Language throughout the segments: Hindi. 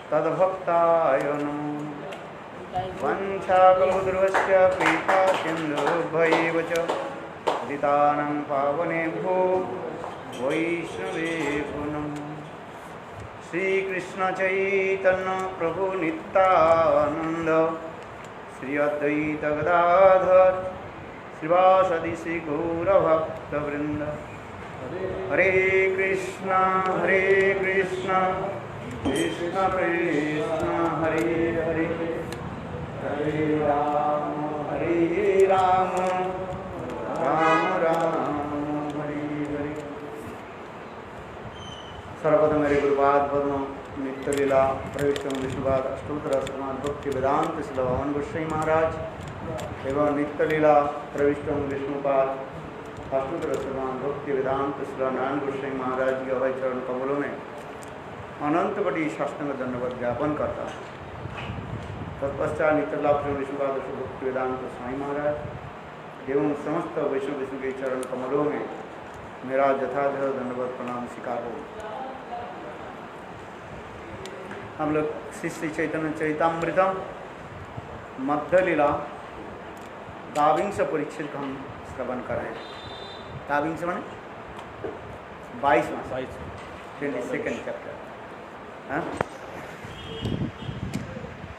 तद्भक्ताय नमो। वंशाकल्पतरुश्च कृपा सिन्धुभ्यैव च पतितानां पावनेभ्यो वैष्णवेभ्यो नमः। श्रीकृष्ण चैतन्य प्रभु नित्यानंद श्री अद्वैत गदाधर श्रीवासदि श्री गौरभक्तवृंद। हरे कृष्णा कृष्ण कृष्ण हरे हरे, हरे राम राम राम हरे हरे। सर्वप्रथम मेरे गुरुपाद पद्म नित्य लीला प्रविष्ट विष्णुपाद अष्टोत्तर श्रीमान भक्ति वेदांत श्री भगवान गोस्वामी महाराज एवं नित्य लीला प्रविष्ट विष्णुपाद अष्टोत्तर श्रीमान भक्ति वेदांत श्री नारायण गोस्वामी महाराज के अभय चरण कमलों में अनंत बड़ी शास्त्र धन्यवाद ज्ञापन करता हूँ। तत्पश्चात नित्य लाभ विष्णुपाद भक्ति वेदांत स्वामी महाराज एवं समस्त वैष्णव विष्णु के चरण कमलों में मेरा यथायथ धन्यवाद प्रणाम स्वीकार हो। हम लोग श्री श्री चैतन्य चैतामृतम मध्य लीला दाविंश परिच्छेद का हम श्रवण कर रहे हैं। दाविंश माने 22वां 22nd चैप्टर।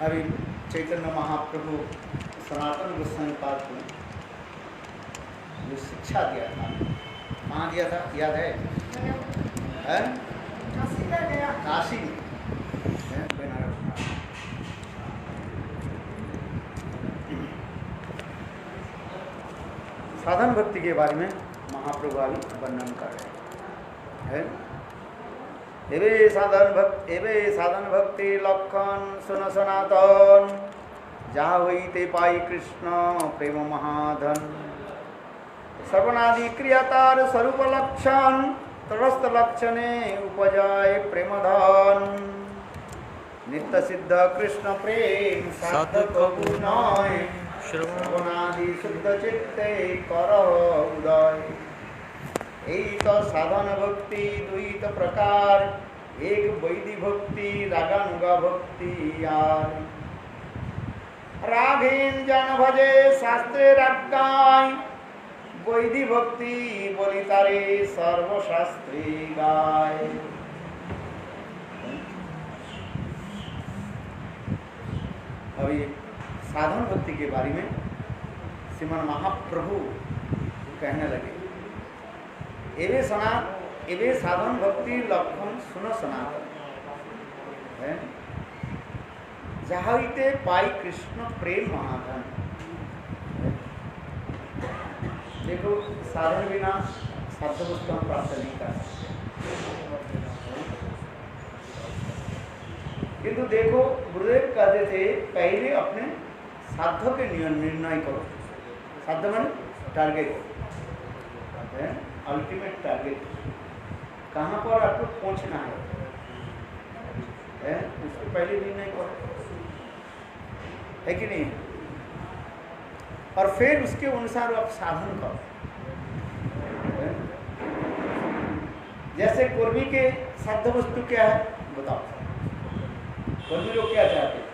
अभी चैतन्य महाप्रभु सनातन गोस्वामी पाद को जो शिक्षा दिया था, कहाँ दिया था याद है? काशी में, बनारस। साधन भक्ति के बारे में महाप्रभु अभी वर्णन कर रहे हैं। एवे साधन भक्ति लक्षण सुन सनातन जहाँ हुई ते पाई कृष्ण प्रेम महाधन। सर्वनादि क्रियातार स्वरूप लक्षण तटस्थ लक्षणे उपजाए प्रेम धन। नित्य सिद्ध कृष्ण प्रेम साधक गुणाय श्रवणादि शुद्ध चित्ते करह उदय। एक साधन भक्ति द्वैत प्रकार एक वैधि भक्ति रागानुगा भक्ति यार। राघेन जन भजे शास्त्रे रागाय वैधि भक्ति बोली तारे सर्वशास्त्री गाय। अभी साधन भक्ति के बारे में श्रीमान महाप्रभु कहने लगे। एवे साधन भक्ति लक्षण सुन सनातन है जहाईते पाई कृष्ण प्रेम महाधन। देखो साधन बिना साध्य वस्तु हम प्राप्त नहीं कर सकते, किंतु देखो गुरुदेव कहते थे पहले अपने साध्य के निर्णय करो। साध्य माने टारगेट, अल्टीमेट टारगेट कहाँ पर आपको पहुंचना है उसको पहले निर्णय करो, है कि नहीं? और फिर उसके अनुसार आप साधन करो। जैसे कुर्मी के साध्य वस्तु क्या है बताओ? कुर्मी लोग क्या चाहते हैं?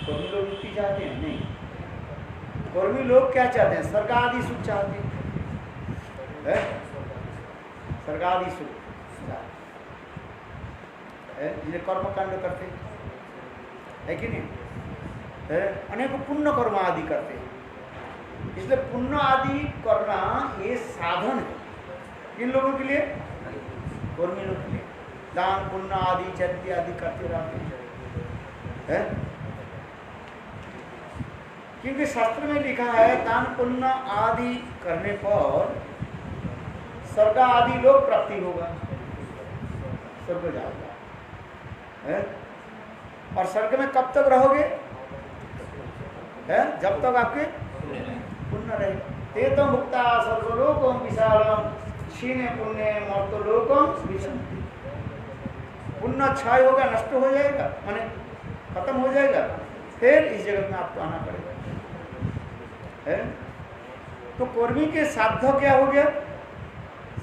कुर्मी लोग मुक्ति चाहते हैं? नहीं। कुर्मी लोग क्या चाहते हैं? स्वर्ग आदि सुख चाहते हैं। स्वर्ग आदि सुख जिन्हें कर्म कांड करते है कि नहीं? अनेक पुण्य कर्म आदि करते हैं। इसलिए पुण्य आदि करना ये साधन है इन लोगों के लिए, कर्मी लोगों के लिए। दान पुण्य आदि चरित्र आदि करते रहते हैं। क्योंकि शास्त्र में लिखा है दान पुण्य आदि करने पर स्वर्ग आदि लोग प्राप्ति होगा, स्वर्ग जाएगा। और स्वर्ग में कब तक रहोगे? जब तक आपके पुण्य रहे। ते तो मुक्ता सर्वलोकम विशालम क्षीणे पुण्य मर्तलोकम विशंति। पुण्य क्षय होगा, नष्ट हो जाएगा, माने खत्म हो जाएगा, फिर इस जगत में आपको आना पड़ेगा। तो कर्मी के साध्य क्या हो गया?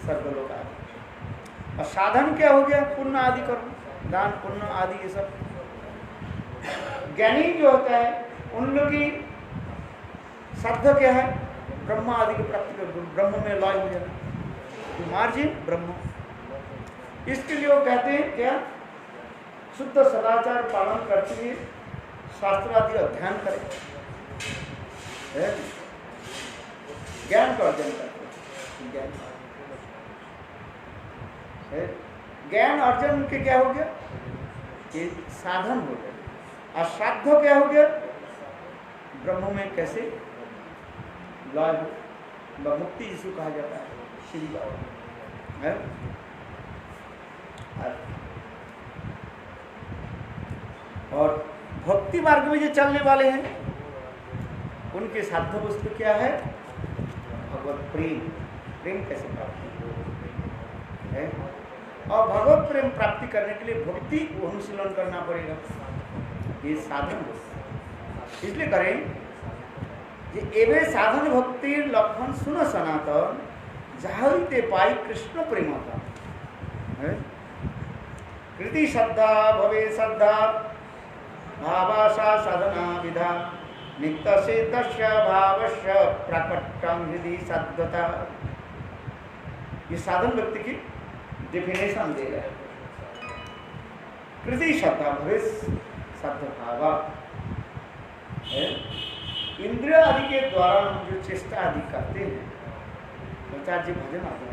सर्वलोक आदि। और साधन क्या हो गया? पुण्य आदि कर्म। दान पुण्य आदि ये सब। ज्ञानी जो होता है उन लोग की साध्य क्या है? ब्रह्म आदि की प्राप्ति कर, ब्रह्म में लय हो जाना, मार्जिन ब्रह्म। इसके लिए वो कहते हैं क्या? शुद्ध सदाचार पालन करते हुए शास्त्र आदि अध्ययन करें, ज्ञान का अर्जन करते। ज्ञान अर्जन के क्या हो गया? ये साधन हो गया। असाध्य क्या हो गया? ब्रह्म में कैसे लय हो, मुक्ति जिसको कहा जाता है, श्री बाबा है। और भक्ति मार्ग में जो चलने वाले हैं उनके साध्य वस्तु क्या है? भगवत प्रेम। प्रेम कैसे प्राप्त है? और भगवत प्रेम प्राप्ति करने के लिए भक्ति को अनुशीलन करना पड़ेगा। ये साधन इसलिए करें कि एवे साधन भक्ति लक्षण सुन सनातन जाहरिते पाई कृष्ण प्रेमता कृति श्रद्धा भवे श्रद्धा भावाशा साधना विधा नित्य से तस्य भावस्य प्रकटम हृदय सद्गता। ये साधन व्यक्ति की डेफिनेशन दे रहा है। कृति श्रद्धा भवे सद्भाव है। इंद्रिय आदि के द्वारा हम जो चेष्टा आदि करते हैं, आचार्य भजन आदि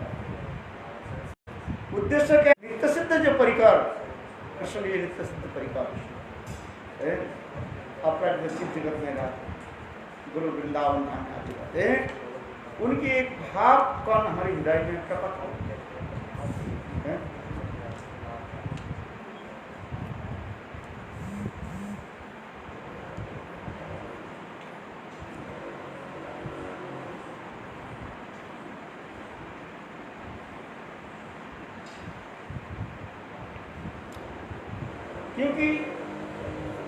उद्देश्य क्या? नित्य सिद्ध जो परिकर, कृष्ण के नित्य सिद्ध परिकर है। अप्राकृतिक जगत में रहते, गुरु वृंदावन धाम में आते रहते हैं, उनकी एक भाव कण हमारे हृदय में प्रकट हो है। क्योंकि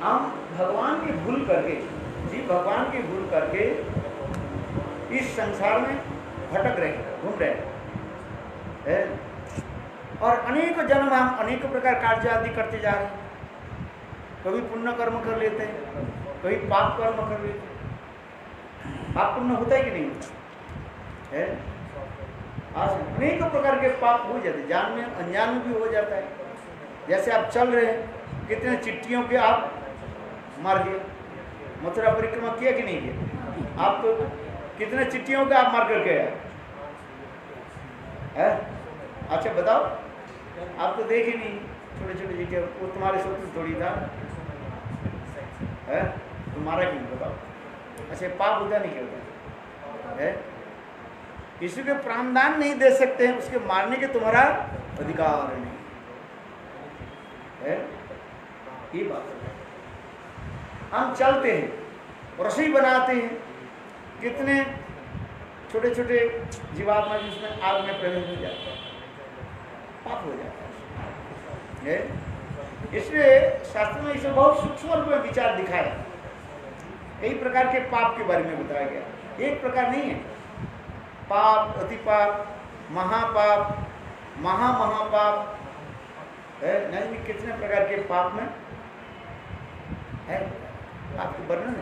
हम भगवान की भूल करके, जीव भगवान की भूल करके इस संसार में भटक रहे, घूम रहे हैं और अनेक जन्म हम अनेक प्रकार कार्य आदि करते जा रहे हैं। कभी पुण्य कर्म कर लेते हैं, कभी पाप कर्म कर लेते हैं। पाप पुण्य होता है कि नहीं होता है? आज अनेक प्रकार के पाप हो जाते, जान में अनजान में भी हो जाता है। जैसे आप चल रहे हैं, कितने चिट्ठियों के आप मार गए, मथुरा परिक्रमा किया कि नहीं किया? आप तो कितने चिट्ठियों के आप मार कर गए हैं? अच्छा बताओ, आप तो देखे नहीं, छोटे छोटे चिट्ठियाँ, वो तुम्हारे शत्रु थोड़ी था है, तुम्हारा क्यों बताओ? अच्छा पाप होता नहीं क्या होता है? किसी के प्राणदान नहीं दे सकते हैं, उसके मारने के तुम्हारा अधिकार नहीं है। ये बात है। हम चलते हैं, रसोई बनाते हैं, कितने छोटे छोटे जीवात्मा जिसमें आग में प्रवेश हो जाता है, पाप हो जाता है। इसलिए शास्त्र में इसे बहुत सूक्ष्म रूप में विचार दिखाया। कई प्रकार के पाप के बारे में बताया गया, एक प्रकार नहीं है। पाप, अति पाप, महापाप, महापाप है, नहीं कितने प्रकार के पाप में है, आपको वर्णन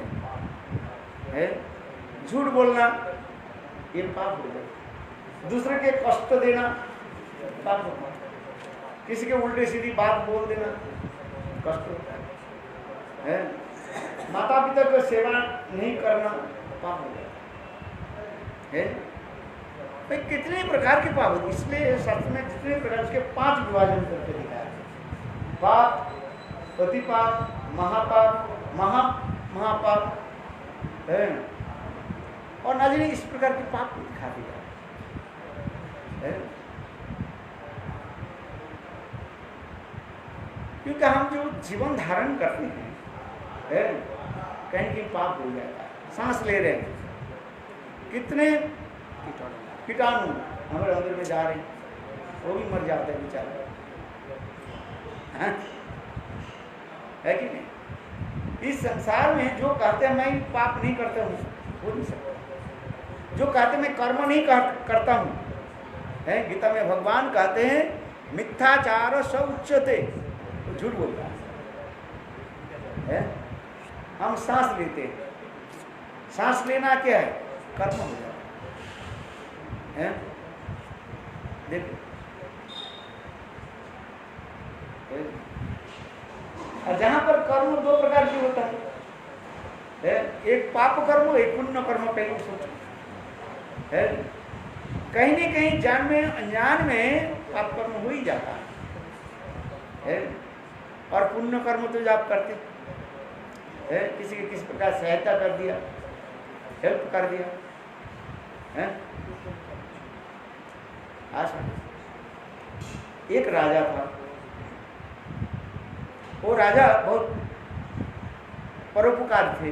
है। झूठ बोलना ये पाप हो जाए, दूसरे के कष्ट देना पाप होता है, किसी के उल्टे सीधी बात बोल देना कष्ट होता है, माता पिता को सेवा नहीं करना पाप हो जाता है। भाई कितने प्रकार के पाप होते, इसलिए शास्त्र में जितने प्रकार के 5 विभाजन करके दिखाया। पाप, पति पाप, महापाप, महापाप है, और ना जाने इस प्रकार के पाप को दिखा दिया है। क्योंकि हम जो जीवन धारण करते हैं है, कहीं कहीं पाप हो जाता है। सांस ले रहे हैं, कितने कीटाणु हमारे अंदर में जा रहे हैं, वो भी मर जाते हैं बेचारे, है कि नहीं? इस संसार में जो कहते हैं मैं पाप नहीं करता हूँ, हो नहीं सकता। जो कहते हैं मैं कर्म नहीं करता हूँ, है गीता में भगवान कहते हैं मिथ्याचार स उच्यते, तो झूठ बोलता है? हम सांस लेते हैं, सांस लेना क्या है? कर्म हो जाता है। देखो, और जहां पर कर्म दो प्रकार की होता है, एक पाप कर्म, एक पुण्य कर्म। पहले सोचो, है कहीं न कहीं जान में अनजान में पाप कर्म हो ही जाता है। और पुण्य कर्म तो जब आप करते है, किसी के किसी प्रकार सहायता कर दिया, हेल्प कर दिया है। एक राजा था, वो राजा बहुत परोपकार थे,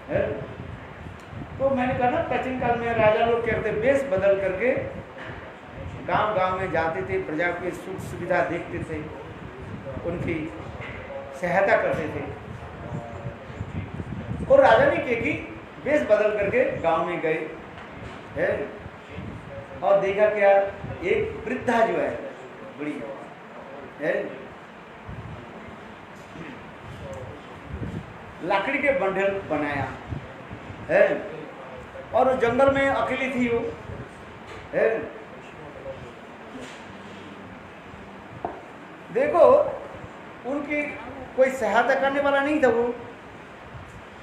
है? तो मैंने कहा ना, प्राचीन काल में राजा लोग क्या करते, वेश बदल करके गांव गांव में जाते थे, प्रजा की सुख सुविधा देखते थे, उनकी सहायता करते थे। और राजा ने क्या की, वेश बदल करके गांव में गए, है? और देखा क्या, एक वृद्धा जो है, बुढ़ी है, लकड़ी के बंडल बनाया है, और वो जंगल में अकेली थी वो, है? देखो, उनकी कोई सहायता करने वाला नहीं था वो,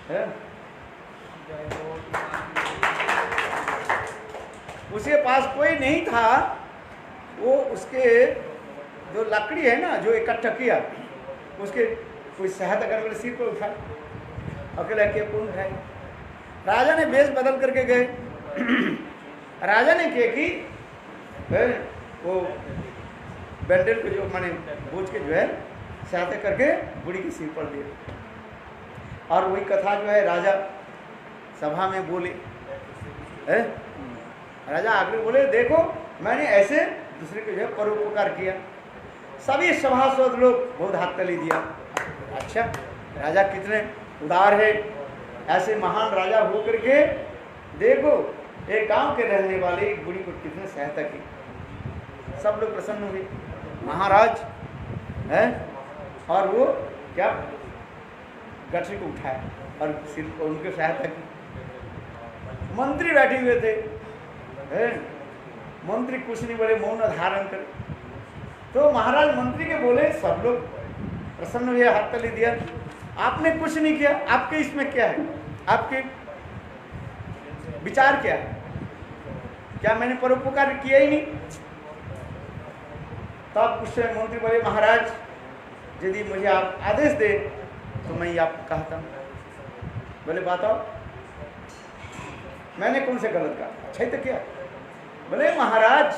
है? उसके पास कोई नहीं था। वो उसके जो लकड़ी है ना, जो इकट्ठा किया, उसके कोई सहायता करने वाले सिर पर उठाए, अकेला के कौन उठाए? राजा ने वेश बदल करके गए। राजा ने क्या की, वो बैंडल को जो माने बोझ के जो है सहायता करके बुढ़ी के सिर पर दिए। और वही कथा जो है राजा सभा में बोले, है? राजा आगे बोले, देखो मैंने ऐसे दूसरे को जो है परोपकार किया। सभी सभासद लोग बहुत हाथ ताली दिया। अच्छा, राजा कितने उदार है, ऐसे महान राजा हो करके देखो एक गांव के रहने वाले एक बुढ़ी को कितने सहायता की। सब लोग प्रसन्न हुए, महाराज है। और वो क्या गठरी को उठाया और सिर पर उनकी सहायता की। मंत्री बैठे हुए थे, है? मंत्री कुछ नहीं बोले, मौन धारण कर। तो महाराज मंत्री के बोले, सब लोग प्रसन्न हुए, हाथ ताली दिया। आपने कुछ नहीं किया, आपके इसमें क्या है, आपके विचार क्या है? क्या मैंने परोपकार किया ही नहीं? तब उस समय मंत्री बोले, महाराज यदि मुझे आप आदेश दे तो मैं ये आपको कहता हूँ। बोले बताओ, मैंने कौन से गलत कहा? अच्छा ही तो क्या? बोले महाराज,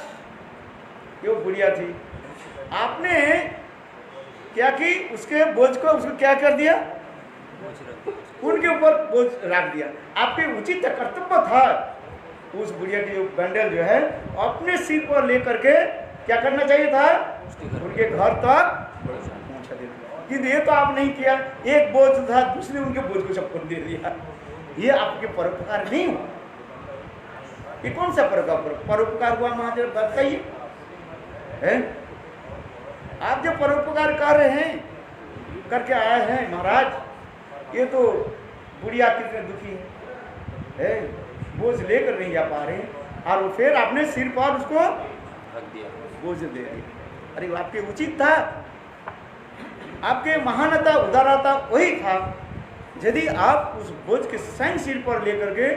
ये बुढ़िया थी, आपने क्या की, उसके बोझ को उसको क्या कर दिया, उनके ऊपर बोझ रख दिया। आपके उचित कर्तव्य था उस बुढ़िया की जो बंडल जो है अपने सिर पर लेकर के क्या करना चाहिए था, उनके घर तक पहुंचा देना। किंतु ये तो आप नहीं किया, एक बोझ था दूसरे उनके बोझ को सबको दे दिया। ये आपके परोपकार नहीं हुआ। ये कौन सा परोपकार हुआ महादेव, बताइए? आप जो परोपकार कर रहे हैं, करके आए हैं महाराज, ये तो बुढ़िया कितने दुखी है, बोझ लेकर नहीं जा पा रहे हैं, और फिर आपने सिर पर उसको रख दिया, बोझ दे दिया। अरे आपके उचित था, आपके महानता उदारता वही था, यदि आप उस बोझ के स्वयं सिर पर लेकर के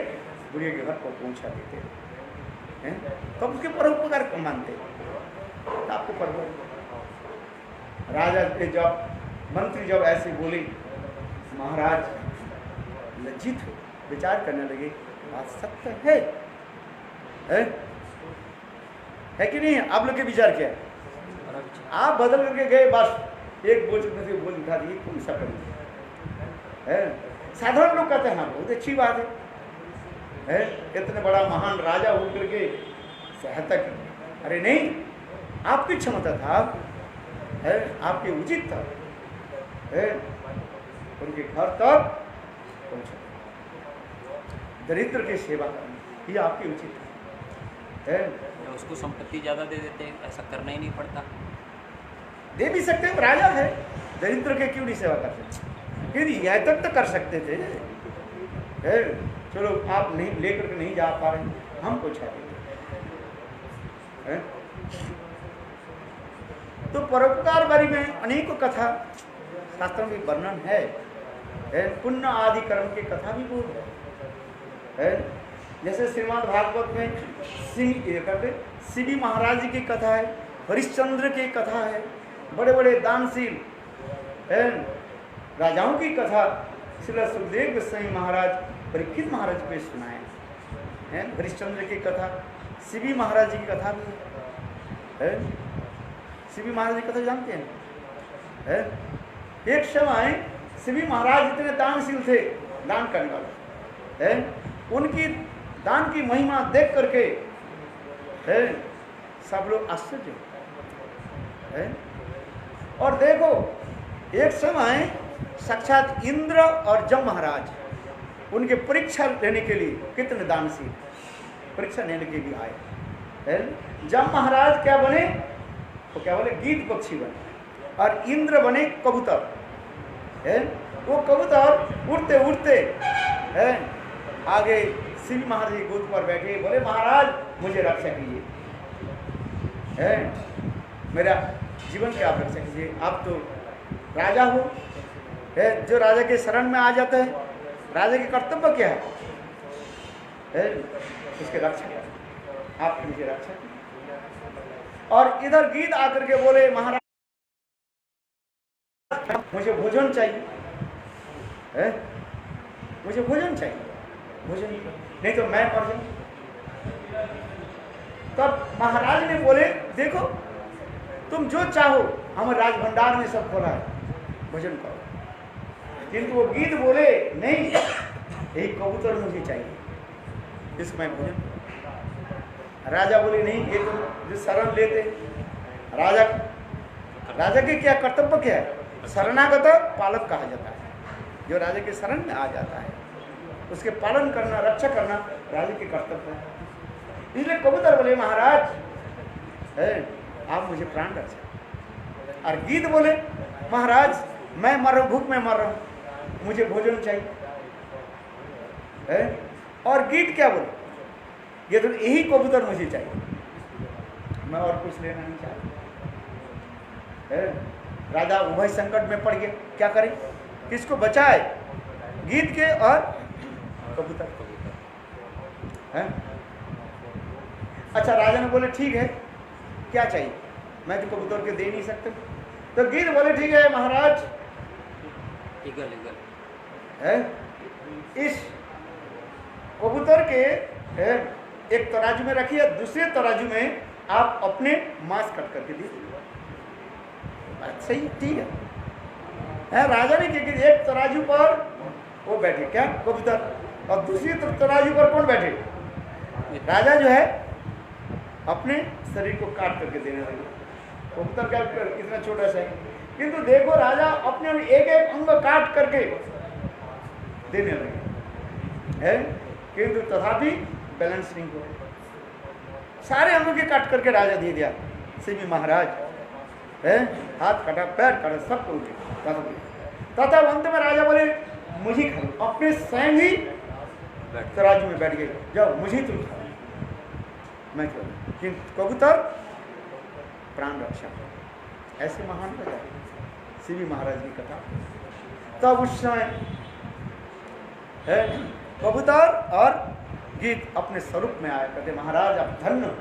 बुढ़िया के घर पर पहुंचा देते हैं, तब उसके परोपकार को मानते, आपको परोपकार। राजा के जब मंत्री जब ऐसे बोले, महाराज लज्जित हो, विचार करने लगे, बात सत्य है कि नहीं? आप लोग के विचार क्या है? आप बदल करके गए, बस एक बोझ में से बोझ उठा दिए, कौन सा है? साधारण लोग कहते हैं हाँ बहुत अच्छी बात है, इतने बड़ा महान राजा होकर के सहायता की। अरे नहीं, आपकी क्षमता था, है, आपके उचित था, है, उनके घर तक पहुंचा, दरिद्र की सेवा करना ये आपकी उचित है। उसको संपत्ति ज़्यादा दे देते हैं, ऐसा करना ही नहीं पड़ता। दे भी सकते हैं, राजा है, दरिद्र के क्यों नहीं सेवा करते, क्योंकि यह तक तो कर सकते थे। चलो आप नहीं लेकर के नहीं जा पा रहे, हमको चाहिए। तो परोपकार बारे में अनेकों कथा शास्त्रों में वर्णन है, पुण्य आदि कर्म की कथा भी बहुत है। जैसे श्रीमद् भागवत में शिवी महाराज जी की कथा है, हरिश्चंद्र की कथा है, बड़े बड़े दानशील राजाओं की कथा श्री सुखदेव गोस्वामी महाराज परीक्षित महाराज पे सुनाए हैं। हरिश्चंद्र की कथा, शिवी महाराज जी की कथा भी है। शिवी महाराज जी की कथा जानते हैं? एक समय शिवी महाराज इतने दानशील थे, दान करने वाले, उनकी दान की महिमा देख करके सब लोग आश्चर्य है। और देखो एक समय साक्षात इंद्र और जम महाराज उनके परीक्षा लेने के लिए, कितने दानशील, परीक्षा लेने के लिए आए। जम महाराज क्या बने? वो क्या बोले? गीत पक्षी बने, और इंद्र बने कबूतर। वो कबूतर उड़ते उड़ते आगे शिव महाराज जी गोद पर बैठे, बोले महाराज मुझे रक्षा कीजिए, मेरा जीवन की आप रक्षा कीजिए, आप तो राजा हो। जो राजा के शरण में आ जाता है, राजा के कर्तव्य क्या है? उसके रक्षा कर, आप मुझे रक्षा कीजिए। और इधर गीत आकर के बोले महाराज मुझे भोजन चाहिए, मुझे भोजन चाहिए, भोजन नहीं तो मैं मर जाऊं। तब महाराज ने बोले देखो तुम जो चाहो, हम राज भंडार में सब खोला है, भोजन करो। किंतु वो गीत बोले नहीं, यही कबूतर मुझे चाहिए, इसको मैं भोजन करूं। राजा बोले नहीं, ये तो जो शरण लेते, राजा के क्या कर्तव्य क्या है? शरणागत पालक कहा जाता है। जो राजा के शरण में आ जाता है उसके पालन करना, रक्षा करना राजा के कर्तव्य है। इसलिए कबूतर बोले महाराज आप मुझे प्राण रक्षा। और गीत बोले महाराज मैं मर रहा हूं, भूख में मर रहा हूं, मुझे भोजन चाहिए। और गीत क्या बोले? ये तो यही कबूतर मुझे चाहिए, मैं और कुछ लेना नहीं चाहता। राजा उभय संकट में पड़ गए, क्या करें, किसको बचाए? गीत के और कबूतर है। अच्छा राजा ने बोले ठीक है, क्या चाहिए? मैं तो कबूतर के दे नहीं सकते। तो गीत बोले ठीक है महाराज, है इस कबूतर के एक तराजू में रखिए, दूसरे तराजू में आप अपने मांस कट करके दीजिए। सही, ठीक है। राजा ने क्या किया, एक तराजू पर वो बैठे क्या कबूतर, और दूसरी तराजू पर कौन बैठे? राजा जो है अपने शरीर को काट करके देने लगे। कबूतर क्या इतना छोटा सा है, किंतु देखो राजा अपने एक एक अंग काट करके देने लगे, किंतु तथापि बैलेंस नहीं हुआ। सारे अंगों के काट करके राजा दे दिया। शिवी महाराज हाथ काटा, पैर काटा, सब कुछ तथा अंत में राजा बोले मुझे खा, अपने स्वयं ही तराजू में बैठ गए, जाओ मुझे तुम खा, मैं क्यों। कबूतर प्राण रक्षा, ऐसे महान कथा शिवी महाराज की कथा। तब उस समय कबूतर और गीत अपने स्वरूप में आया, कहते महाराज आप धन्य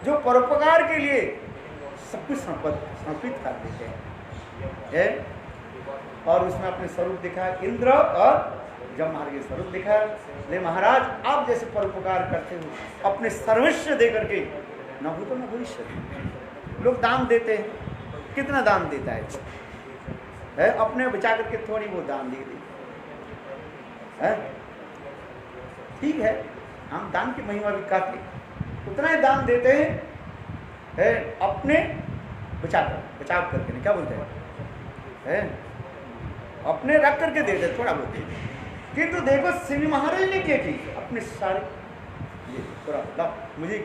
जो परोपकार के लिए सब कुछ समर्पित कर देते हैं। और उसमें अपने स्वरूप दिखाया, इंद्र और जम महाराज के स्वरूप दिखाया। ले महाराज आप जैसे परोपकार करते हो, अपने सर्वस्व दे करके, न भूतो न भविष्य। लोग दान देते हैं, कितना दान देता है, अपने बचा करके थोड़ी वो दान दे दी, ठीक है, हम दान की महिमा भी काफी, उतना ही दान देते हैं, अपने बचाव करके, क्या बोलते हैं, अपने रख करके देते, थोड़ा बहुत देते। किंतु देखो शिवी महाराज ने क्या की, अपने सारे ये थोड़ा मुझे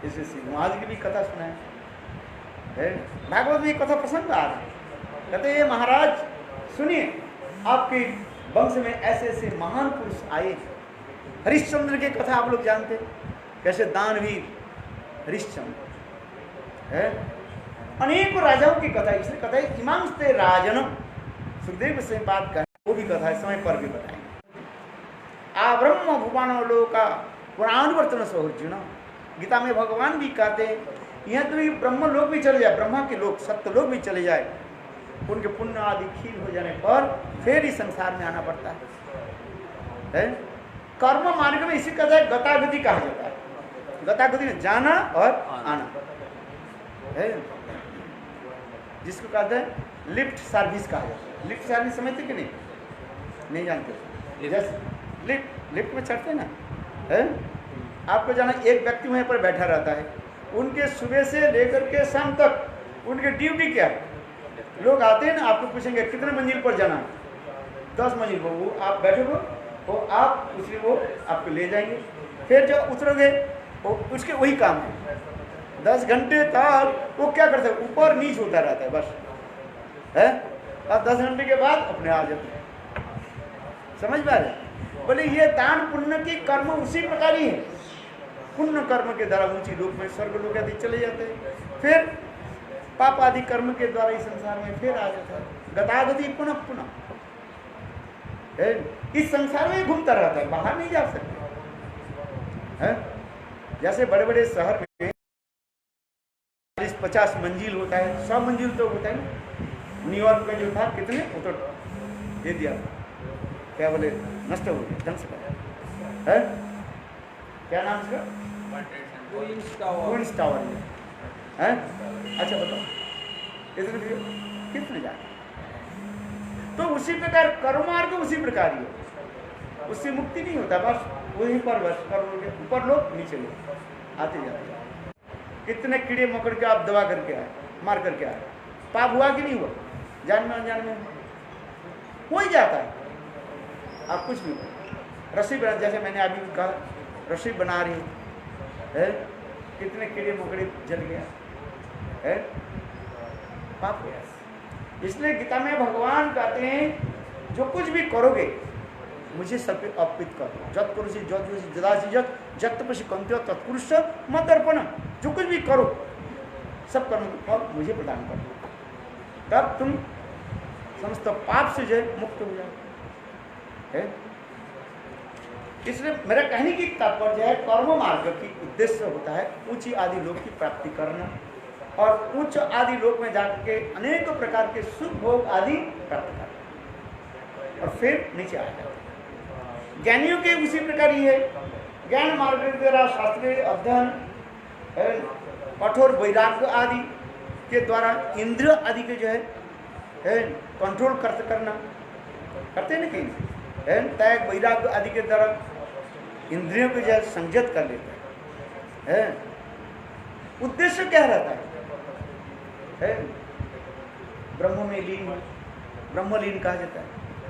इसे शिव महाराज की भी कथा सुनाए, है। भागवत में एक कथा प्रसंग आ रहा है, कहते ये महाराज सुनिए, आपके वंश में ऐसे ऐसे महान पुरुष आए। हरिश्चंद्र की कथा आप लोग जानते, कैसे दानवीर हरिश्चंद्र है। अनेकों राजाओं की कथा, इसलिए कथा है इमांस्ते राजनम, सुखदेव से बात करें वो भी कथा है, समय पर भी बताएंगे। आब्रह्म भुवानो लोका पुराणवर्तन सोर्जुन, गीता में भगवान भी कहते हैं यहाँ तो ब्रह्म लोग भी चले जाए, ब्रह्मा के लोग सत्य लोग भी चले जाए, उनके पुण्य आदि क्षीण हो जाने पर फिर इस संसार में आना पड़ता है। कर्म मार्ग में इसी कहता है गतागति कहा जाता है। गतागति में जाना और आना है, जिसको कहते हैं लिफ्ट सर्विस कहा जाता है। लिफ्ट सर्विस समझते कि नहीं जानते? जैसे लिफ्ट में चढ़ते ना है, आपको जाना एक व्यक्ति वहीं पर बैठा रहता है, उनके सुबह से लेकर के शाम तक उनकी ड्यूटी क्या है। लोग आते हैं ना, आपको पूछेंगे कितने मंजिल पर जाना है, 10 मंजिल पर, वो आप बैठोगे वो आप उसी वो आपको ले जाएंगे, फिर जब उतरोगे वो उसके वही काम है। 10 घंटे तक वो क्या करते हैं, ऊपर नीच होता रहता है बस है, और 10 घंटे के बाद अपने आ जाते हैं। समझ पा रहे? बोले ये दान पुण्य की कर्म उसी प्रकार ही है। पुण्य कर्म के द्वारा ऊंची लोक में स्वर्ग लोक आदि चले जाते हैं, फिर पाप आदि कर्म के द्वारा इस संसार में फिर आ जाता है। गतागति पुनः पुनः इस संसार में घूमता रहता है, बाहर नहीं जा सकते है। जैसे बड़े बड़े शहर में 40-50 मंजिल होता है, 100 मंजिल तो होता है ना। न्यूयॉर्क का जो था कितने वो तो दे दिया, क्या बोले, नष्ट हो गया, ध्वंस है। क्या नाम इसका? ट्विन टावर है। अच्छा बताओ इतने कितने जाए? तो उसी प्रकार कर्मार्ग उसी प्रकार ही है, उससे मुक्ति नहीं होता, बस वहीं पर बस करोगे, ऊपर लोग नीचे लोग आते जाते। कितने कीड़े मकड़ के आप दबा करके आए, मार करके आए, पाप हुआ कि नहीं हुआ? जान में अनजान में हो ही जाता है। आप कुछ भी रस्सी बना, जैसे मैंने अभी कहा रस्सी बना रही है, कितने कीड़े मकड़े जल गया है, पाप गया। इसलिए गीता में भगवान कहते हैं जो कुछ भी करोगे मुझे सब अर्पित करो। जत पुरुष जत तपस्वी कंत्य तत्पुरुष मत अर्पण, जो कुछ भी करो सब कर्म फल मुझे प्रदान करो, तब तुम समस्त पाप से जो है मुक्त हो जाओ। इसलिए मेरा कहने की तात्पर्य है कर्म मार्ग की उद्देश्य होता है उच्च आदि लोक की प्राप्ति करना, और उच्च आदि लोक में जाकर के अनेक प्रकार के सुख भोग आदि प्राप्त करना, और फिर नीचे आ जाता है। ज्ञानियों के उसी प्रकार ही है। ज्ञान मार्ग के द्वारा शास्त्रीय अध्ययन, कठोर वैराग्य आदि के द्वारा इंद्रिय आदि के जो है कंट्रोल करना करते हैं ना, कहीं त्याग वैराग्य आदि के द्वारा इंद्रियों को जो है संयत कर लेते हैं। उद्देश्य क्या रहता है? ब्रह्म में लीन, ब्रह्मलीन कहा जाता है।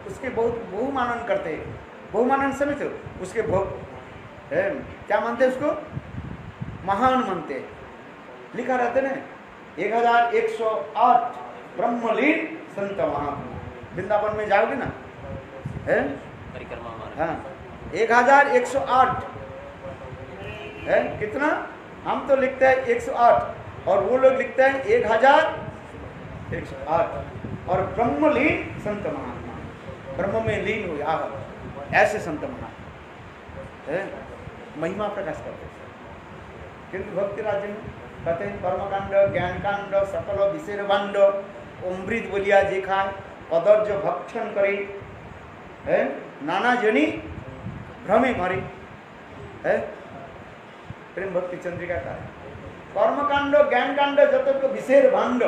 उसके बहुत बहुमानन करते हैं। बहुमानन समझते हो? उसके क्या मानते हैं उसको? महान मानते हैं। लिखा रहता है ना 1108 ब्रह्मलीन संत महात्मा। वृंदावन में जाओगे ना है, हाँ 1108 है। कितना? हम तो लिखते हैं 108 और वो लोग लिखते हैं 1108। और ब्रह्मलीन संत महात्मा, ब्रह्म में लीन हो गया ऐसे संत महात्मा है, महिमा प्रकाश करते हैं। किंतु भक्ति राज्य में कहते हैं कर्मकांड, ज्ञानकांड, सकल विषय भांड, अमृत बोलिया जे खाए, कदर्ज भक्षण करे है, नाना जनी भ्रमे मरे है। प्रेम भक्ति चंद्रिका का कर्मकांड, ज्ञानकांड, जब तक विषय भांड,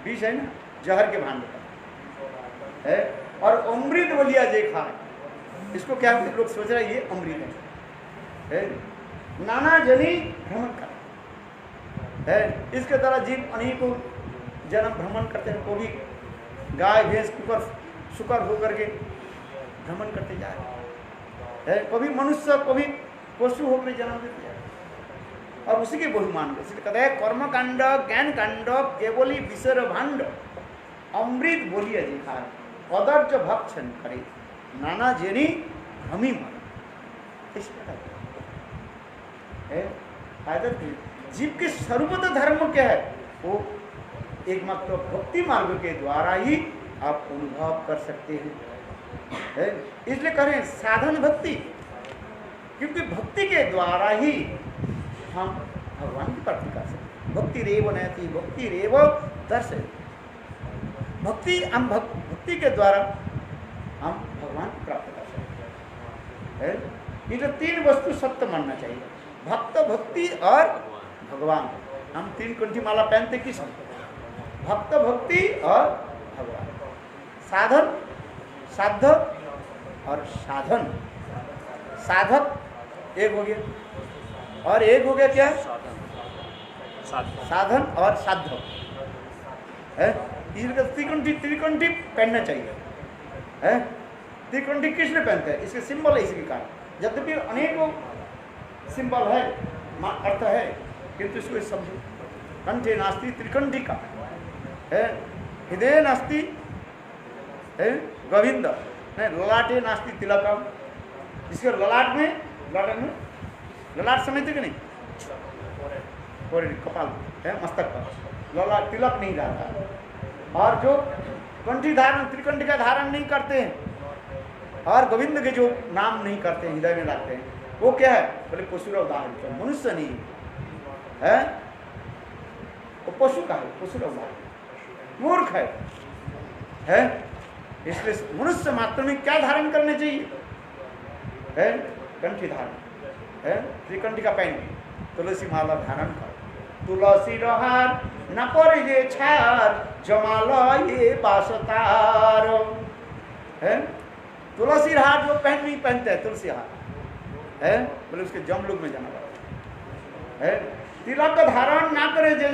विष है ना जहर के भांड का है, और अमृत बोलिया जे खाए, इसको क्या लोग सोच रहे हैं ये अमृत है। नाना जनी भ्रमण कर है, इसके द्वारा जीव अनेकों जन्म भ्रमण करते हैं। कभी गाय भैंस कुकर शुकर होकर के भ्रमण करते जा रहे हैं, कभी मनुष्य कभी पशु होकर जन्म देते जा और उसी के बहुमान में इसलिए कहते हैं कर्म कांड ज्ञान कांड केवली विसर भांड अमृत बोलिए दिखार कदर्ज भक्षण करे नाना जेनी हमी मन जीव के सर्वोच्च धर्म क्या है? वो एकमात्र भक्ति मार्ग के द्वारा ही आप अनुभव कर सकते हैं। इसलिए करें साधन भक्ति, क्योंकि भक्ति के द्वारा ही हम भगवान की प्राप्ति कर सकते हैं। भक्ति रेव नयति भक्ति रेव दर्शन, भक्ति हम भक्ति के द्वारा हम भगवान की प्राप्त कर सकते हैं। ये जो तीन वस्तु सत्य मानना चाहिए, भक्त भक्ति और भगवान। हम तीन कंठी माला पहनते किस में? भक्त भक्ति और भगवान। साधन साध्य और साधन। साधक एक हो गया और एक हो गया क्या? साधन और साध्य है। इसलिए त्रिकंठी पहनना चाहिए है। त्रिकंठी किसने पहनते हैं? इसके सिंबल है इसके कारण। यद्यपि अनेकों सिंबल है, अर्थ है, किंतु इसको समझो। कंठे नास्ति त्रिकंठी का है, हृदय नास्ति है गोविंद, ललाटे नास्ति तिलकम। इसके ललाट में ललाट समझते कि नहीं? कपाल है, मस्तक पर ललाट, तिलक नहीं रहता। और जो कंठी धारण त्रिकंठी का धारण नहीं करते हैं और गोविंद के जो नाम नहीं करते हैं, हृदय में रखते हैं, वो क्या है? बोले पशु उदाहरण, मनुष्य नहीं है, वो पशु का है, पशु उदाहरण, मूर्ख है। इसलिए मनुष्य मात्र में क्या धारण करने चाहिए? है कंठी धारण है, त्रिकंठी का पहन, तुलसी माला धारण कर। तुलसी रहार न पर ये छार जमाला ये बासतार है। तुलसी हार जो नहीं पहनते हैं, तुलसी हार है, बोले उसके जमलोक में जाना पड़ता है। तिलक का धारण ना करे जन,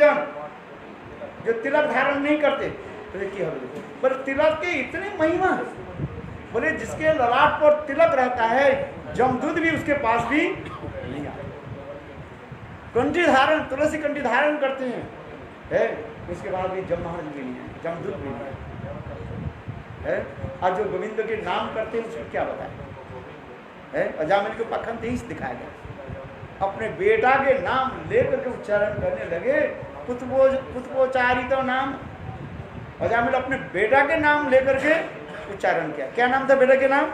जो तिलक धारण नहीं करते, बोले की पर तिलक के इतनी महिमा है। बोले जिसके ललाट पर तिलक रहता है, जमदूत भी उसके पास भी नहीं आता। कंठी धारण, तुलसी कंठी धारण करते हैं है, उसके बाद भी जम महाराज भी नहीं है, जमदूत भी नहीं है। और जो गोविंद के नाम करते हैं उसको क्या बताएं? अजामिल को पखंड ही दिखाया गया। अपने बेटा के नाम लेकर के उच्चारण करने लगे, पुत्रोच्चारित तो नाम। अजामिल अपने बेटा के नाम लेकर के उच्चारण किया। क्या नाम था बेटा के नाम?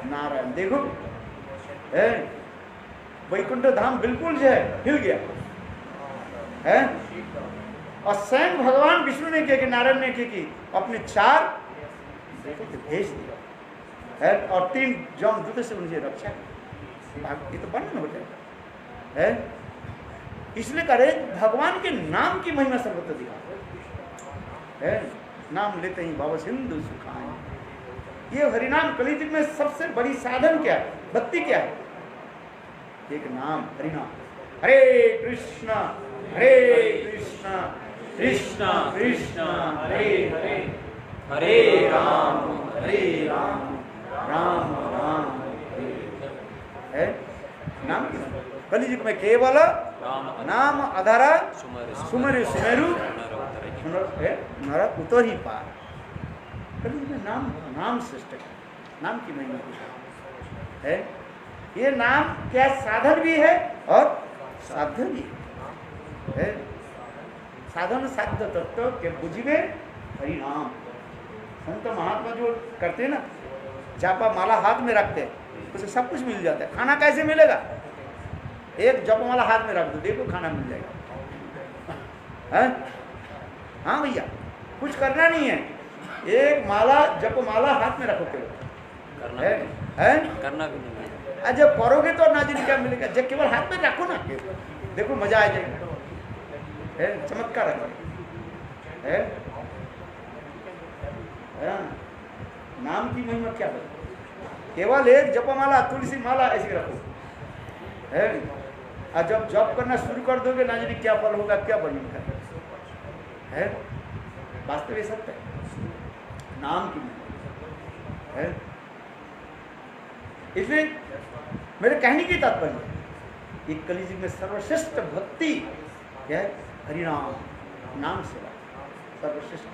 नारायण। देखो वैकुंठ धाम बिल्कुल जो है हिल गया है। और स्वयं भगवान विष्णु ने किया कि नारायण ने किया कि अपने चार भेज दिया है और तीन जमदूत से उनकी रक्षा की। ये तो वर्णन हो जाएगा है। इसलिए करे भगवान के नाम की महिमा सर्वत्र दिखा है। नाम लेते ही बाबा सिंधु सुखाए। ये हरिनाम कलियुग में सबसे बड़ी साधन क्या है? भक्ति क्या है? एक नाम हरिनाम। हरे कृष्णा कृष्ण कृष्ण हरे हरे, हरे राम राम राम है। नाम कलियुग में केवल नाम आधारा सुमेरु सुमेरु नर उतर ही पार। कलियुग में नाम श्रेष्ठ है, नाम की महिमा है। ये नाम क्या साधन भी है और साध्य भी है। साधन साध्य तत्व के बुझिए हरि नाम। संत महात्मा जो करते हैं ना, जापा माला हाथ में रखते हैं, उसे सब कुछ मिल जाता है। खाना कैसे मिलेगा? एक जप माला हाथ में रख दो, देखो खाना मिल जाएगा है? हाँ भैया, कुछ करना नहीं है। एक माला जप माला हाथ में रखो केवल है? करना भी नहीं है। जब करोगे तो ना जाने क्या मिलेगा। जब केवल हाथ में रखो ना, देखो मजा आ जाएगा है। चमत्कार है। नाम की महिमा क्या है? केवल एक जपमाला तुलसी माला ऐसी रखो है। और जब जप करना शुरू कर दोगे ना जाने क्या फल होगा, क्या बनेगा है। वास्तव ये सत्य है, नाम की महिमा है। इसलिए मेरे कहने की तात्पर्य ये कलियुग में सर्वश्रेष्ठ भक्ति क्या है? हरिनाम नाम सेवा सर्वश्रेष्ठ।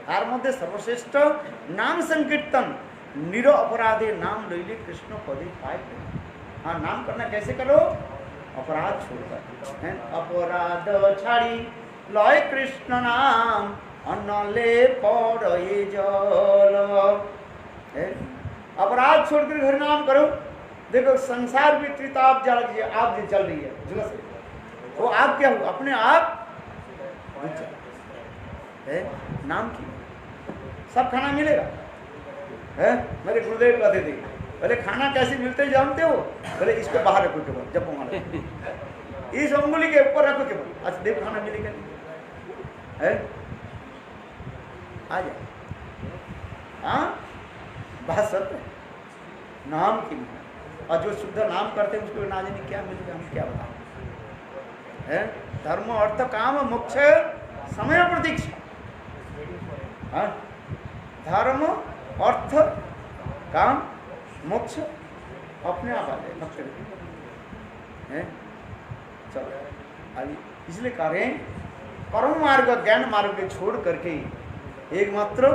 तार मध्य सर्वश्रेष्ठ नाम संकीर्तन निरो अपराधे नाम लैले कृष्ण पदे पाए। हाँ, नाम करना कैसे करो? अपराध छोड़कर, अपराध छाड़ी लय कृष्ण नाम अनले पड़े जल। अपराध छोड़कर हरि नाम करो। देखो संसार में त्रिताप जल आग जल रही है, झुलस रही है, वो आग क्या हो? अपने आप बुझ जाए। नाम की सब खाना मिलेगा है। मेरे गुरुदेव कहते थे, बोले खाना कैसे मिलते जानते हो? बोले इसको बाहर रखो केवल, जब वहां इस अंगुली के ऊपर रखो केवल, अच्छा देखो खाना मिलेगा है। आ जाए। हाँ, बात सत्य है। नाम की मिला, और जो शुद्ध नाम करते हैं उसको ना जाने क्या मिलेगा, हम क्या बताएं है। धर्म अर्थ काम मोक्ष समय प्रतीक्षा। हाँ, धर्म अर्थ काम मोक्ष अपने आप आ जाए भक्त है। चलो आइए, इसलिए कह रहे हैं कर्म मार्ग ज्ञान मार्ग के छोड़ करके एकमात्र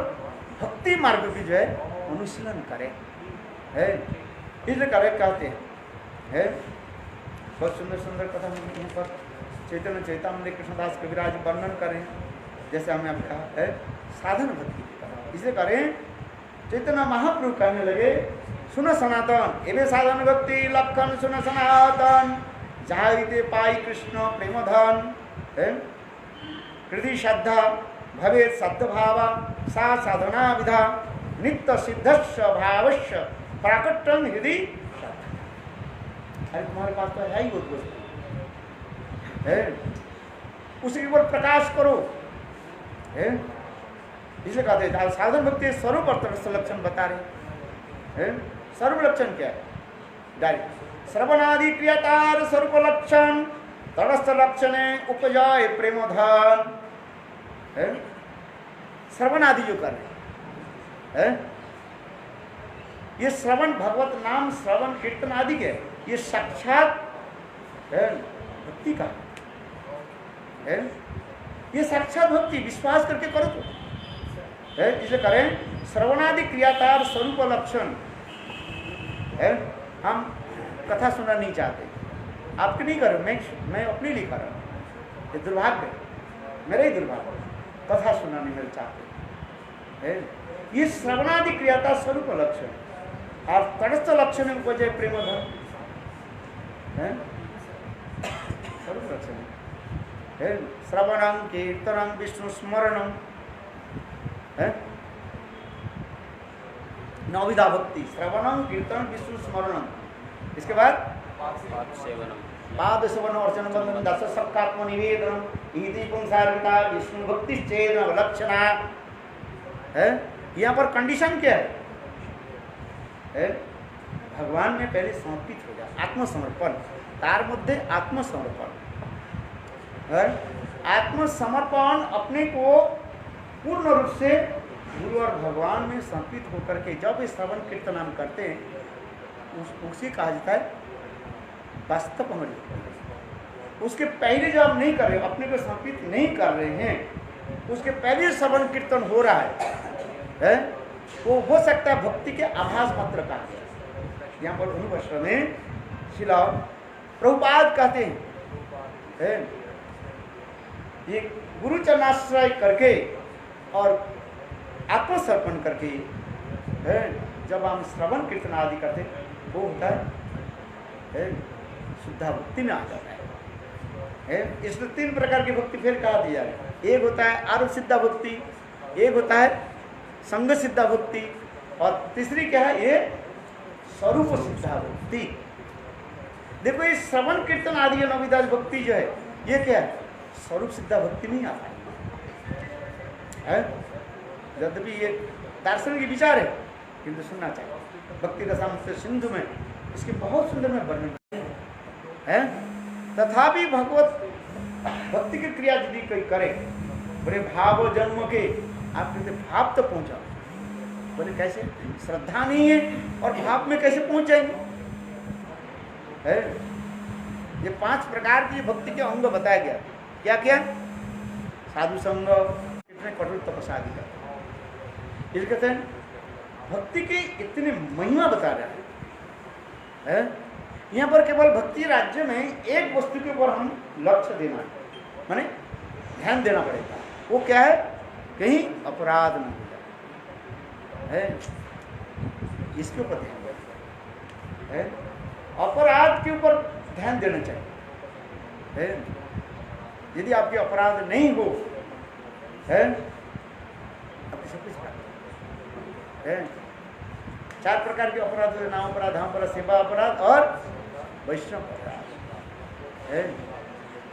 भक्ति मार्ग की जो है अनुशीलन करें है। इसलिए करे कहते हैं है। बहुत सुंदर सुंदर कथा हम यहाँ पर चैतन्य चैतामृत कृष्णदास कविराज वर्णन करें, जैसे हमने अब कहा है साधन भक्ति की कथा। इसलिए करें चैतन्य महाप्रभु कहने लगे, सुन सनातन एवं साधन भक्ति लक्षण सुन सनातन जाहिते पाई कृष्ण प्रेम धन है। कृति श्रद्धा भवे सद्भाव सा साधना विधा नित्य सिद्धस्य भावस्य प्राकट्यम हृदय। अरे तुम्हारे पास तो है ही वो वस्तु है, उसी ऊपर प्रकाश करो है। इसे कहते हैं साधन भक्ति स्वरूप अर्थ लक्षण बता रहे हैं। सर्व लक्षण क्या है? डायरेक्ट श्रवणादि क्रियातार स्वरूप लक्षण तटस्थ लक्षण उपजाए प्रेम धन है। श्रवण आदि जो कर रहे हैं, ये श्रवण भगवत नाम श्रवण कीर्तन आदि के ये साक्षात भक्ति का है। ये साक्षात भक्ति विश्वास करके करो तो है। इसे करें श्रवणादि क्रियातार स्वरूप लक्षण है। हम कथा सुनना नहीं चाहते, आपके नहीं करो, मैं अपने लिए कर रहा हूँ। ये दुर्भाग्य, मेरा ही दुर्भाग्य, कथा सुनना नहीं मिल चाहते है। ये श्रवणादि क्रियाता स्वरूप लक्षण और तटस्थ लक्षण में उपजय प्रेम धन है। स्वरूप लक्षण है श्रवणम कीर्तनम विष्णु स्मरणम है। नौविधा भक्ति श्रवणम कीर्तन विष्णु स्मरणम, इसके बाद पाद सेवन अर्चन बंधन दस सत्कात्म निवेदन इति पुंसारिता विष्णु भक्ति चेतन लक्षणा है। यहाँ पर कंडीशन क्या है? भगवान में पहले समर्पित हो जाए, आत्मसमर्पण। तार मध्य आत्मसमर्पण है। आत्मसमर्पण अपने को पूर्ण रूप से गुरु और भगवान में समर्पित होकर के जब इस श्रवण कीर्तन हम करते हैं, उसी कहा जाता है वास्तव अमृत। उसके पहले जब आप नहीं कर रहे, अपने को समर्पित नहीं कर रहे हैं, उसके पहले श्रवण कीर्तन हो रहा है, वो हो सकता है भक्ति के आभास मात्र का। यहाँ पर अनुवर्ष में शिला प्रभुपाद कहते हैं ये गुरु चरणाश्रय करके और आत्मसर्पण करके है जब हम श्रवण कीर्तन आदि करते वो होता है शुद्धा भक्ति में आ जाता है। इसमें तीन प्रकार की भक्ति फिर कहा दिया है। एक होता है आरोप सिद्धा भक्ति, एक होता है संग सिद्धा भक्ति, और तीसरी क्या है? ये स्वरूप सिद्धा भक्ति। देखो ये श्रवण कीर्तन आदि नवविधा भक्ति जो है ये क्या है? स्वरूप सिद्धा भक्ति नहीं आता है। यद्यपि ये दार्शनिक विचार है किंतु सुनना चाहिए। भक्ति रसामृत सिंधु में इसके बहुत सुंदर में वर्णन है। तथापि भगवत भक्ति की क्रिया यदि कोई करे, बोले भाव जन्म के आप कहते भाव तो पहुंचा, बोले कैसे? श्रद्धा नहीं है और भाव में कैसे पहुंच जाएंगे? है ये 5 प्रकार की भक्ति के अंग बताया गया। क्या क्या? साधु संग, कितने कठोर तपस्या आदि का। इसे कहते हैं भक्ति की इतनी महिमा बता रहा है। यहाँ पर केवल भक्ति राज्य में एक वस्तु के ऊपर हम लक्ष्य देना है, माने ध्यान देना पड़ेगा। वो क्या है? कहीं अपराध न हो जाए, इसके ऊपर ध्यान देना है। अपराध के ऊपर ध्यान देना चाहिए। यदि आपके अपराध नहीं हो है, आपकी सब कुछ है। 4 प्रकार के अपराध हुए, नाम अपराध, धाम अपराध, सेवा अपराध और वैष्णव अपराध है।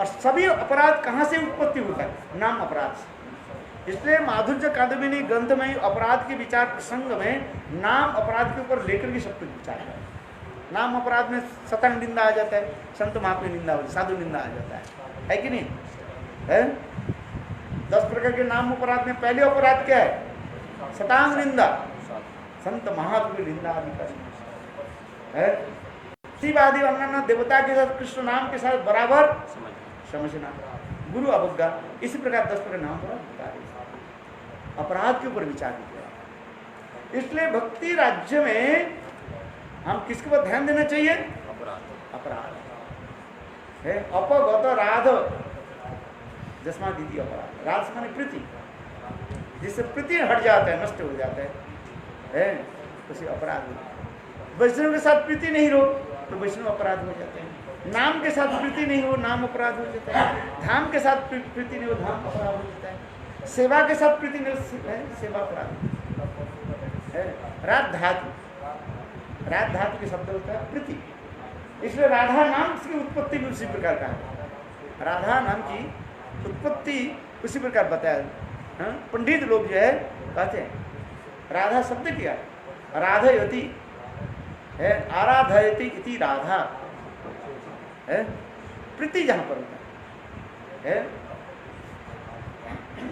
और सभी अपराध कहाँ से उत्पत्ति होता है? नाम अपराध से। इसलिए माधुर्य कादम्बिनी ग्रंथ में अपराध के विचार प्रसंग में नाम अपराध के ऊपर लेकर के सब कुछ विचार है। नाम अपराध में सतंग निंदा आ जाता है, संत महात्मा निंदा हो, साधु निंदा आ जाता है कि नहीं है? 10 प्रकार के नाम अपराध में पहले अपराध क्या है? सतांग निंदा, संत महात्मा की निंदा आदि है। शिव आदि अन्य देवता के साथ कृष्ण नाम के साथ बराबर समझना, गुरु अवज्ञा, इसी प्रकार 10 प्रकार नाम पर बता रहे अपराध के ऊपर विचार किया। इसलिए भक्ति राज्य में हम किसके ऊपर ध्यान देना चाहिए? अपराध है। अपगत राध जस्मा दीदी अपराध, राध माने प्रीति, जिससे प्रीति हट जाता है, नष्ट हो जाता है उसे अपराध होता है। वैष्णव के साथ प्रीति नहीं हो तो वैष्णव अपराध हो जाते हैं। नाम के साथ प्रीति नहीं हो, नाम अपराध हो जाता है। धाम के साथ प्रीति नहीं हो, धाम अपराध हो जाता है। सेवा के साथ प्रीति नहीं हो, सेवा अपराध है। राध धातु के शब्द होता है प्रीति। इसलिए राधा नाम की उत्पत्ति भी उसी प्रकार का है। राधा नाम की उत्पत्ति उसी प्रकार बताया। पंडित लोग जो है कहते हैं राधा शब्द क्या है? राधयति है, आराधयति इति राधा है। प्रीति जहां पर होता है।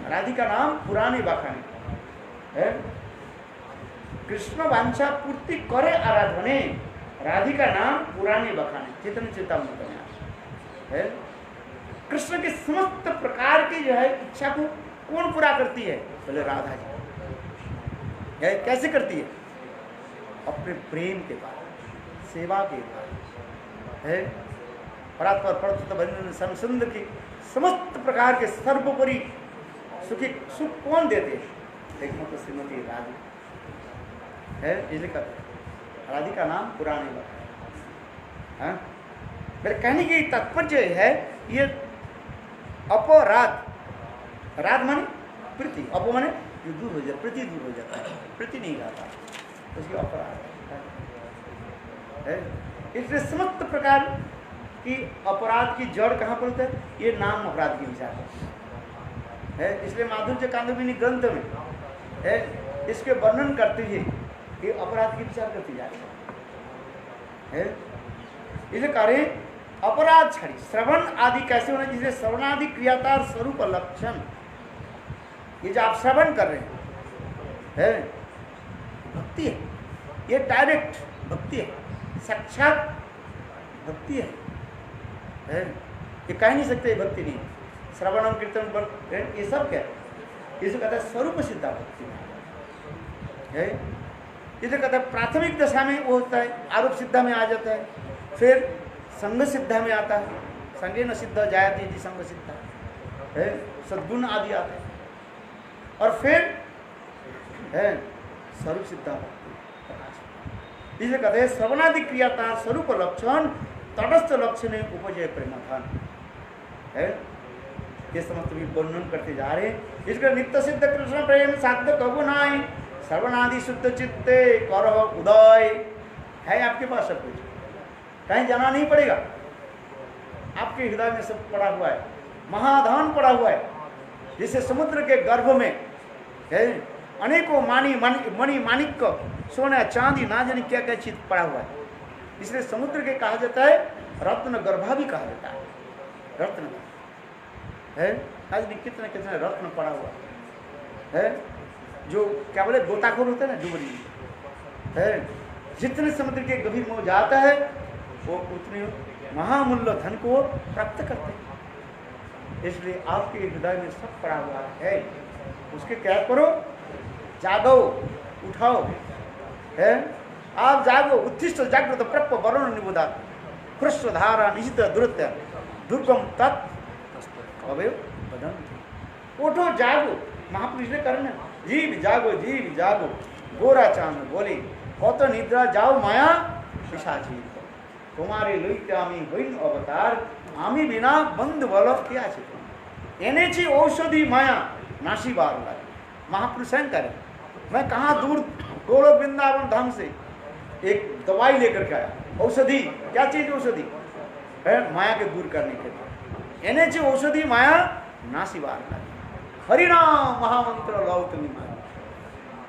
राधिका नाम पुरानी बखानी है। कृष्ण वांछा पूर्ति करे आराधने, राधिका नाम पुरानी बखानी, चेतन चेतावनी है। कृष्ण के समस्त प्रकार की जो है इच्छा को कौन पूरा करती है? बोले राधा जी है। कैसे करती है? अपने प्रेम के द्वारा, सेवा के द्वारा है। परात्पर परतत्व भजन संसंद की समस्त प्रकार के सर्वोपरि सुख कौन देते हैं? देखो तो श्रीमती राधिका है। इसलिए कहते राधिका नाम पुराने है। मेरे कहने की तात्पर्य है ये अपराध, राध माने प्रीति, अप माने जो दूर हो जाता, प्रीति दूर हो जाता है, प्रीति नहीं रहता, उसकी अपराध है। इसलिए समस्त प्रकार की अपराध की जड़ कहाँ पर होता है? ये नाम अपराध के विचार है। इसलिए माधुर्य कादम्बिनी ग्रंथ में है इसके वर्णन करते हुए ये अपराध की विचार करती जा रही है। इसलिए कार्य अपराध छड़ी श्रवण आदि कैसे होना? जिससे श्रवण आदि क्रियातार स्वरूप लक्षण, ये जो आप श्रवण कर रहे हैं भक्ति है। ये डायरेक्ट भक्ति है, साक्षात भक्ति है। ये कह नहीं सकते भक्ति नहीं। श्रवणम कीर्तन ये सब क्या है? इसे कहता है स्वरूप सिद्धा भक्ति है। इसे कहता है प्राथमिक दशा में वो होता है, आरोप सिद्धा में आ जाता है, फिर संग सिद्धा में आता है, संगे न सिद्ध जायते यदि संग सिद्धा है, सद्गुण आदि आते हैं, और फिर है स्वरूप सिद्धा भक्ति। इसे कहते हैं श्रवणादि क्रियाता स्वरूप लक्षण तटस्थ लक्षण उपजय प्रेमधन है। ये समस्त भी वर्णन करते जा रहे हैं। इसका नित्य सिद्ध कृष्ण प्रेम साध्य कबू नाय, श्रवणादि शुद्ध चित्ते करह उदय है। आपके पास सब कुछ, कहीं जाना नहीं पड़ेगा, आपके हृदय में सब पड़ा हुआ है, महाधन पड़ा हुआ है। जैसे समुद्र के गर्भ में है अनेकों मणि माणिक्य सोना चांदी ना जाने क्या क्या चीज पड़ा हुआ है। इसलिए समुद्र के कहा जाता है रत्न गर्भा भी कहा जाता है। रत्न है आज कितना कितना रत्न पड़ा हुआ है। जो क्या बोले गोताखोर होता है ना, डुबरी है, जितने समुद्र के गभीर में जाता है वो उतने महामूल्य धन को प्राप्त करते हैं। इसलिए आपके हृदय में सब पड़ा हुआ है, उसके क्या करो, जागो, उठाओ, है आप जागो। उत्तिष्ठ जागृत प्रप वरुण निबुधा कृष्ण धारा निशित दुरत्य दुर्गम तत् अवयव बदन। उठो जागो, महापुरुष ने करना, जीव जागो, जीव जागो। गोरा चांद बोले कत निद्रा जाओ माया पिशाची, तुम्हारे लइते आमी हईन अवतार, आमी बिना बंद बल क्या छे। एनेची औषधि माया नाशी बार लागे। महापुरुष करे, मैं कहाँ दूर गोलोक वृंदावन धाम से एक दवाई लेकर के आया, औषधि। क्या चीज औषधि है? माया के दूर करने के लिए। एनेची औषधि माया नाशी बार लागे। हरिनाम महामंत्र लाओ तुम्हें माया,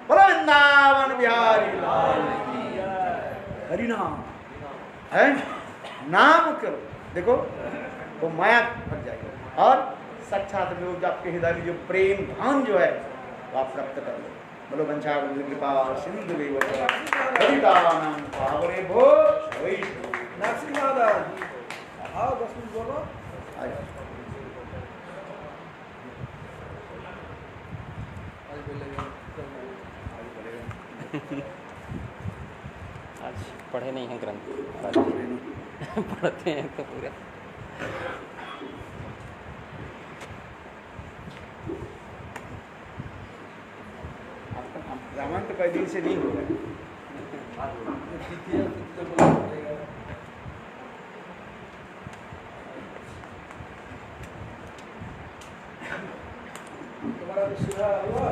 बोलो वृंदावन बिहारी लाल की। हरिनाम है, नाम करो, देखो वो माया फट जाएगी और साक्षात में आपके हृदय में जो प्रेम भान जो है वो आप प्राप्त कर लो। बोलो वंशा कृपा सिंधु हरिदानम पावरे भो नरसिंह महाराज आओ 10 मिनट बोलो। आज पढ़े नहीं हैं ग्रंथ, पढ़ते हैं तो पूरा। रामायण तो कई दिन से नहीं हो रहा। तुम्हारा तो सुबह हुआ